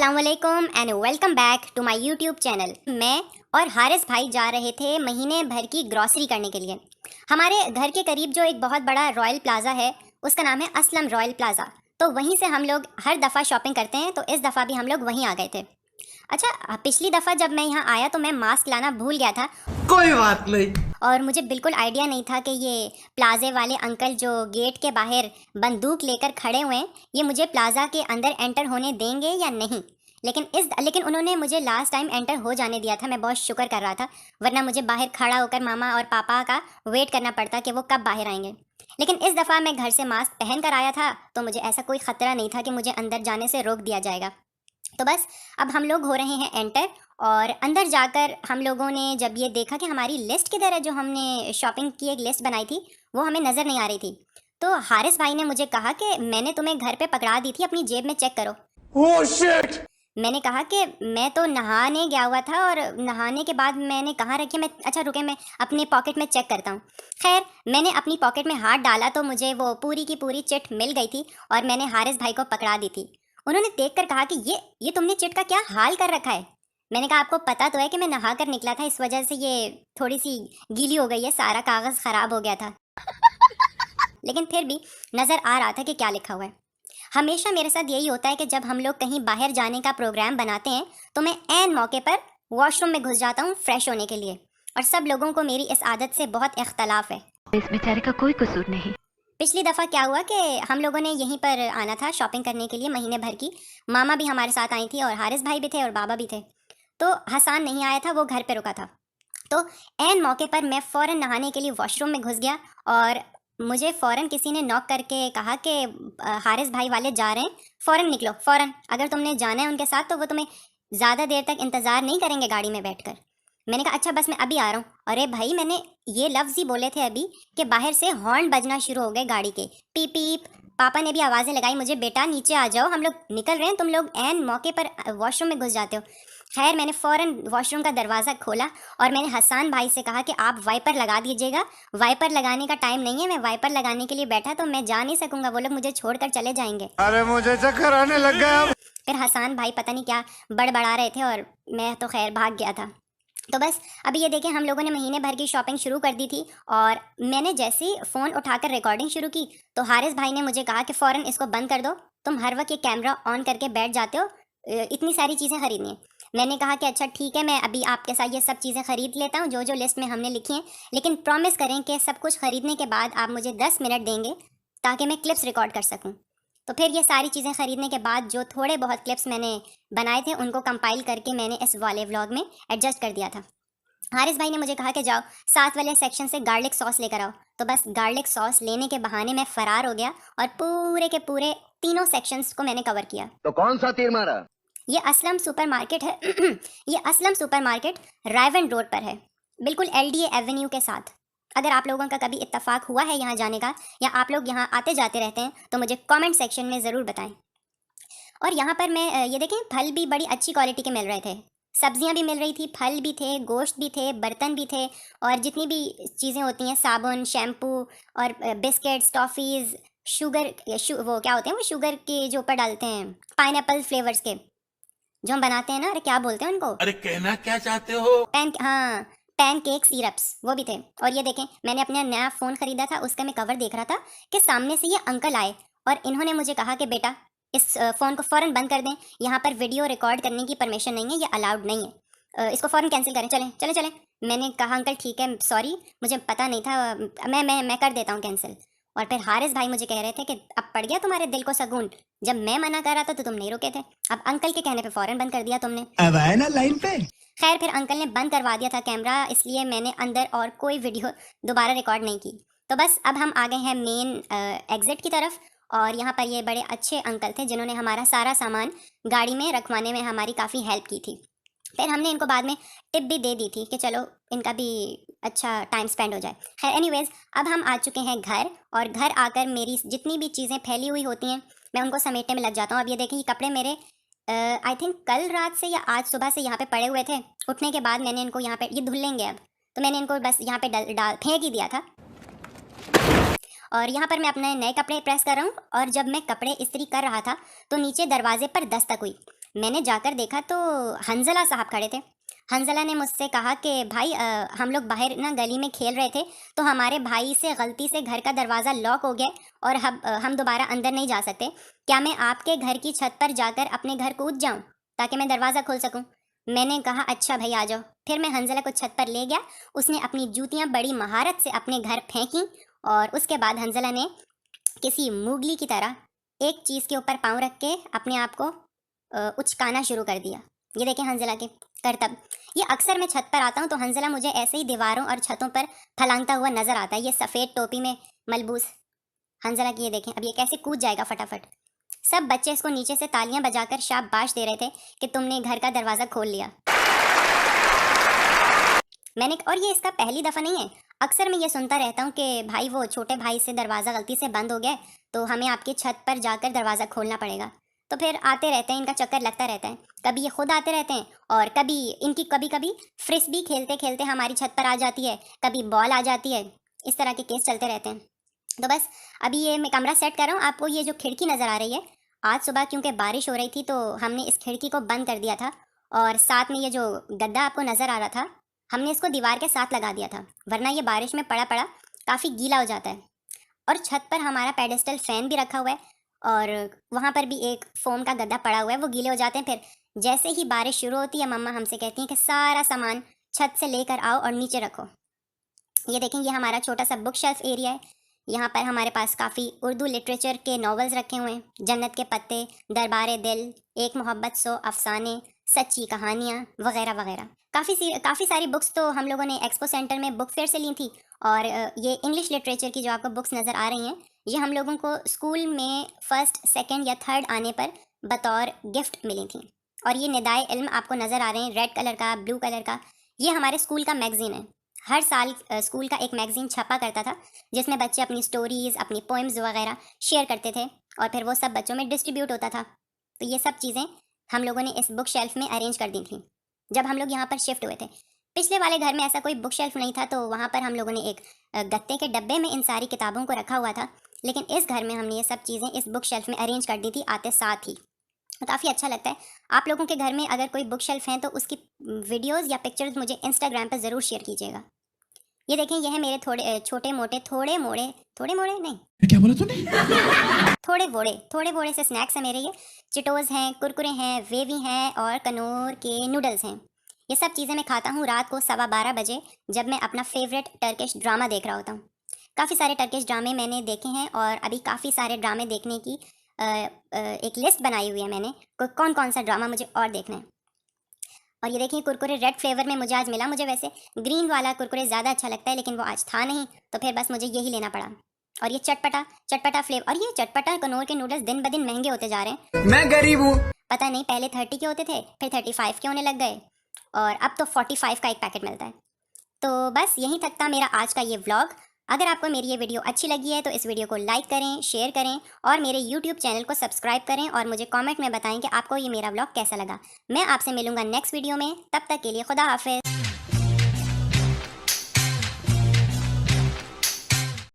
अस्सलामुअलैकुम and welcome back to my YouTube channel. मैं और हारिस भाई जा रहे थे महीने भर की ग्रॉसरी करने के लिए। हमारे घर के करीब जो एक बहुत बड़ा रॉयल प्लाज़ा है, उसका नाम है असलम रॉयल प्लाज़ा। तो वहीं से हम लोग हर दफ़ा शॉपिंग करते हैं, तो इस दफ़ा भी हम लोग वहीं आ गए थे। अच्छा, पिछली दफ़ा जब मैं यहाँ आया तो मैं मास्क लाना भूल गया था कोई बात नहीं। और मुझे बिल्कुल आइडिया नहीं था कि ये प्लाज़े वाले अंकल जो गेट के बाहर बंदूक लेकर खड़े हुए हैं, ये मुझे प्लाज़ा के अंदर एंटर होने देंगे या नहीं। लेकिन उन्होंने मुझे लास्ट टाइम एंटर हो जाने दिया था। मैं बहुत शुक्र कर रहा था, वरना मुझे बाहर खड़ा होकर मामा और पापा का वेट करना पड़ता कि वो कब बाहर आएंगे। लेकिन इस दफ़ा मैं घर से मास्क पहन कर आया था, तो मुझे ऐसा कोई ख़तरा नहीं था कि मुझे अंदर जाने से रोक दिया जाएगा। तो बस अब हम लोग हो रहे हैं एंटर, और अंदर जाकर हम लोगों ने जब ये देखा कि हमारी लिस्ट किधर है, जो हमने शॉपिंग की एक लिस्ट बनाई थी वो हमें नज़र नहीं आ रही थी। तो हारिस भाई ने मुझे कहा कि मैंने तुम्हें घर पे पकड़ा दी थी, अपनी जेब में चेक करो। Oh shit! मैंने कहा कि मैं तो नहाने गया हुआ था और नहाने के बाद मैंने कहाँ रखी, मैं अच्छा रुके मैं अपने पॉकेट में चेक करता हूँ। खैर, मैंने अपनी पॉकेट में हाथ डाला तो मुझे वो पूरी की पूरी चिट मिल गई थी और मैंने हारिस भाई को पकड़ा दी थी। उन्होंने देखकर कहा कि ये तुमने चिट का क्या हाल कर रखा है। मैंने कहा आपको पता तो है कि मैं नहा कर निकला था, इस वजह से ये थोड़ी सी गीली हो गई है, सारा कागज़ ख़राब हो गया था। लेकिन फिर भी नज़र आ रहा था कि क्या लिखा हुआ है। हमेशा मेरे साथ यही होता है कि जब हम लोग कहीं बाहर जाने का प्रोग्राम बनाते हैं तो मैं ऐन मौके पर वॉशरूम में घुस जाता हूँ फ्रेश होने के लिए, और सब लोगों को मेरी इस आदत से बहुत इख्तलाफ है। इस बेचारे का कोई कसूर नहीं। पिछली दफ़ा क्या हुआ कि हम लोगों ने यहीं पर आना था शॉपिंग करने के लिए महीने भर की। मामा भी हमारे साथ आई थी और हारिस भाई भी थे और बाबा भी थे। तो हसान नहीं आया था, वो घर पे रुका था। तो ऐन मौके पर मैं फ़ौरन नहाने के लिए वॉशरूम में घुस गया और मुझे फ़ौरन किसी ने नॉक करके कहा कि हारिस भाई वाले जा रहे हैं, फ़ौरन निकलो, फ़ौरन। अगर तुमने जाना है उनके साथ तो वो तुम्हें ज़्यादा देर तक इंतज़ार नहीं करेंगे गाड़ी में बैठकर। मैंने कहा अच्छा बस मैं अभी आ रहा हूँ। अरे भाई, मैंने ये लफ्ज़ ही बोले थे अभी कि बाहर से हॉर्न बजना शुरू हो गए गाड़ी के, पीप पीप। पापा ने भी आवाज़ें लगाई मुझे, बेटा नीचे आ जाओ, हम लोग निकल रहे हैं, तुम लोग ऐन मौके पर वॉशरूम में घुस जाते हो। खैर, मैंने फ़ौरन वॉशरूम का दरवाज़ा खोला और मैंने हसान भाई से कहा कि आप वाइपर लगा दीजिएगा। वाइपर लगाने का टाइम नहीं है, मैं वाइपर लगाने के लिए बैठा तो मैं जा नहीं सकूंगा, वो लोग मुझे छोड़कर चले जाएंगे। अरे मुझे चक्कर आने लग गया। फिर हसान भाई पता नहीं क्या बड़बड़ा रहे थे और मैं तो खैर भाग गया था। तो बस अभी ये देखें, हम लोगों ने महीने भर की शॉपिंग शुरू कर दी थी और मैंने जैसे ही फ़ोन उठाकर रिकॉर्डिंग शुरू की तो हारिस भाई ने मुझे कहा कि फ़ौरन इसको बंद कर दो, तुम हर वक्त ये कैमरा ऑन करके बैठ जाते हो, इतनी सारी चीज़ें खरीदनी है। मैंने कहा कि अच्छा ठीक है, मैं अभी आपके साथ ये सब चीज़ें ख़रीद लेता हूँ जो जो लिस्ट में हमने लिखी हैं, लेकिन प्रॉमिस करें कि सब कुछ ख़रीदने के बाद आप मुझे 10 मिनट देंगे ताकि मैं क्लिप्स रिकॉर्ड कर सकूँ। तो फिर ये सारी चीज़ें ख़रीदने के बाद जो थोड़े बहुत क्लिप्स मैंने बनाए थे उनको कंपाइल करके मैंने इस वाले व्लॉग में एडजस्ट कर दिया था। हारिस भाई ने मुझे कहा कि जाओ साथ वाले सेक्शन से गार्लिक सॉस लेकर आओ। तो बस गार्लिक सॉस लेने के बहाने मैं फ़रार हो गया और पूरे के पूरे तीनों सेक्शंस को मैंने कवर किया। तो कौन सा तीर मारा? ये असलम सुपरमार्केट है। ये असलम सुपरमार्केट रायवन रोड पर है, बिल्कुल एलडीए एवेन्यू के साथ। अगर आप लोगों का कभी इत्तेफाक हुआ है यहाँ जाने का, या आप लोग यहाँ आते जाते रहते हैं, तो मुझे कमेंट सेक्शन में ज़रूर बताएं। और यहाँ पर मैं ये देखें, फल भी बड़ी अच्छी क्वालिटी के मिल रहे थे, सब्जियाँ भी मिल रही थी, फल भी थे, गोश्त भी थे, बर्तन भी थे, और जितनी भी चीज़ें होती हैं, साबुन, शैम्पू और बिस्किट्स, टॉफ़ीज़, वो क्या होते हैं, वो शुगर के जो ऊपर डालते हैं, पाइनएप्पल फ्लेवर्स के जो हम बनाते हैं ना, अरे क्या बोलते हैं उनको, अरे कहना क्या चाहते हो? हाँ, पैन केक सिरप्स, वो भी थे। और ये देखें, मैंने अपना नया फ़ोन ख़रीदा था, उसका मैं कवर देख रहा था कि सामने से ये अंकल आए और इन्होंने मुझे कहा कि बेटा इस फ़ोन को फ़ौरन बंद कर दें, यहाँ पर वीडियो रिकॉर्ड करने की परमिशन नहीं है, ये अलाउड नहीं है, इसको फ़ौरन कैंसिल करें, चलें चलें चलें। मैंने कहा अंकल ठीक है, सॉरी मुझे पता नहीं था, मैं कर देता हूँ कैंसिल। और फिर हारिस भाई मुझे कह रहे थे कि अब पड़ गया तुम्हारे दिल को सकून, जब मैं मना कर रहा था तो तुम नहीं रुके थे, अब अंकल के कहने पे फ़ौरन बंद कर दिया तुमने। अब आए ना लाइन पे। खैर, फिर अंकल ने बंद करवा दिया था कैमरा, इसलिए मैंने अंदर और कोई वीडियो दोबारा रिकॉर्ड नहीं की। तो बस अब हम आ गए हैं मेन एग्ज़िट की तरफ, और यहाँ पर ये बड़े अच्छे अंकल थे जिन्होंने हमारा सारा सामान गाड़ी में रखवाने में हमारी काफ़ी हेल्प की थी। फिर हमने इनको बाद में टिप भी दे दी थी कि चलो इनका भी अच्छा टाइम स्पेंड हो जाए। खैर एनीवेज़, अब हम आ चुके हैं घर, और घर आकर मेरी जितनी भी चीज़ें फैली हुई होती हैं मैं उनको समेटने में लग जाता हूँ। अब ये देखें, ये कपड़े मेरे आई थिंक कल रात से या आज सुबह से यहाँ पे पड़े हुए थे। उठने के बाद मैंने इनको यहाँ पे, ये धुल लेंगे अब, तो मैंने इनको बस यहाँ पे डाल फेंक ही दिया था। और यहाँ पर मैं अपने नए कपड़े प्रेस कर रहा हूँ, और जब मैं कपड़े इस्त्री कर रहा था तो नीचे दरवाजे पर दस्तक हुई। मैंने जाकर देखा तो हंजला साहब खड़े थे। हंजला ने मुझसे कहा कि भाई हम लोग बाहर ना गली में खेल रहे थे, तो हमारे भाई से गलती से घर का दरवाज़ा लॉक हो गया और हम दोबारा अंदर नहीं जा सकते। क्या मैं आपके घर की छत पर जाकर अपने घर कूद जाऊं ताकि मैं दरवाज़ा खोल सकूं? मैंने कहा अच्छा भाई आ जाओ। फिर मैं हंजला को छत पर ले गया। उसने अपनी जूतियां बड़ी महारत से अपने घर फेंकी और उसके बाद हंजला ने किसी मुगली की तरह एक चीज़ के ऊपर पाँव रख के अपने आप को उचकाना शुरू कर दिया। ये देखें हंजला के करतब। ये अक्सर मैं छत पर आता हूँ तो हंजला मुझे ऐसे ही दीवारों और छतों पर फलांगता हुआ नजर आता है। ये सफ़ेद टोपी में मलबूस हंजला की ये देखें, अब ये कैसे कूद जाएगा फटाफट। सब बच्चे इसको नीचे से तालियां बजाकर शाबाश दे रहे थे कि तुमने घर का दरवाज़ा खोल लिया। और ये इसका पहली दफ़ा नहीं है। अक्सर मैं ये सुनता रहता हूँ कि भाई वो छोटे भाई से दरवाज़ा गलती से बंद हो गया तो हमें आपकी छत पर जाकर दरवाज़ा खोलना पड़ेगा। तो फिर आते रहते हैं, इनका चक्कर लगता रहता है। कभी ये खुद आते रहते हैं और कभी कभी फ्रिस्बी खेलते खेलते हमारी छत पर आ जाती है, कभी बॉल आ जाती है। इस तरह के केस चलते रहते हैं। तो बस अभी ये मैं कमरा सेट कर रहा हूँ। आपको ये जो खिड़की नज़र आ रही है, आज सुबह क्योंकि बारिश हो रही थी तो हमने इस खिड़की को बंद कर दिया था और साथ में ये जो गद्दा आपको नज़र आ रहा था हमने इसको दीवार के साथ लगा दिया था, वरना ये बारिश में पड़ा पड़ा काफ़ी गीला हो जाता है। और छत पर हमारा पेडेस्टल फ़ैन भी रखा हुआ है और वहाँ पर भी एक फ़ोम का गद्दा पड़ा हुआ है, वो गीले हो जाते हैं। फिर जैसे ही बारिश शुरू होती है मम्मा हमसे कहती हैं कि सारा सामान छत से लेकर आओ और नीचे रखो। ये देखें, ये हमारा छोटा सा बुक शेल्फ एरिया है। यहाँ पर हमारे पास काफ़ी उर्दू लिटरेचर के नॉवेल्स रखे हुए हैं, जन्नत के पत्ते, दरबार दिल, एक मोहब्बत 100 अफसाने, सच्ची कहानियाँ वगैरह वगैरह। काफ़ी सारी बुक्स तो हम लोगों ने एक्सपो सेंटर में बुक फेयर से ली थी। और ये इंग्लिश लिटरेचर की जो आपको बुक्स नज़र आ रही हैं ये हम लोगों को स्कूल में फर्स्ट, सेकंड या थर्ड आने पर बतौर गिफ्ट मिली थी। और ये निदाए इल्म आपको नज़र आ रहे हैं, रेड कलर का, ब्लू कलर का। ये हमारे स्कूल का मैगज़ीन है। हर साल स्कूल का एक मैगज़ीन छपा करता था जिसमें बच्चे अपनी स्टोरीज़, अपनी पोइम्स वगैरह शेयर करते थे और फिर वो सब बच्चों में डिस्ट्रीब्यूट होता था। तो ये सब चीज़ें हम लोगों ने इस बुक शेल्फ में अरेंज कर दी थी जब हम लोग यहाँ पर शिफ्ट हुए थे। पिछले वाले घर में ऐसा कोई बुक शेल्फ नहीं था तो वहाँ पर हम लोगों ने एक गत्ते के डब्बे में इन सारी किताबों को रखा हुआ था, लेकिन इस घर में हमने ये सब चीज़ें इस बुक शेल्फ में अरेंज कर दी थी आते साथ ही। तो काफ़ी अच्छा लगता है। आप लोगों के घर में अगर कोई बुक शेल्फ है तो उसकी वीडियोज़ या पिक्चर्स मुझे इंस्टाग्राम पर ज़रूर शेयर कीजिएगा। ये देखें, यह है मेरे छोटे मोटे थोड़े मोड़े नहीं, क्या बोला तूने? थोड़े बोड़े से स्नैक्स हैं मेरे। ये चिटोज़ हैं, कुरकुरे हैं, वेवी हैं और कनौर के नूडल्स हैं। ये सब चीज़ें मैं खाता हूँ रात को 12:15 बजे जब मैं अपना फेवरेट टर्किश ड्रामा देख रहा होता हूँ। काफ़ी सारे टर्किश ड्रामे मैंने देखे हैं और अभी काफ़ी सारे ड्रामे देखने की एक लिस्ट बनाई हुई है मैंने, कौन कौन सा ड्रामा मुझे और देखना है। और ये देखिए कुरकुरे रेड फ्लेवर में मुझे आज मिला। मुझे वैसे ग्रीन वाला कुरकुरे ज़्यादा अच्छा लगता है लेकिन वो आज था नहीं, तो फिर बस मुझे यही लेना पड़ा। और ये चटपटा फ्लेवर, और ये चटपटा कनौर के नूडल्स दिन ब दिन महंगे होते जा रहे हैं। मैं गरीब हूँ। पता नहीं, पहले 30 के होते थे, फिर 35 के होने लग गए और अब तो 45 का एक पैकेट मिलता है। तो बस यहीं तक था मेरा आज का ये व्लॉग। अगर आपको मेरी ये वीडियो अच्छी लगी है तो इस वीडियो को लाइक करें, शेयर करें और मेरे यूट्यूब चैनल को सब्सक्राइब करें और मुझे कमेंट में बताएं कि आपको ये मेरा व्लॉग कैसा लगा। मैं आपसे मिलूंगा नेक्स्ट वीडियो में, तब तक के लिए खुदा हाफिज़।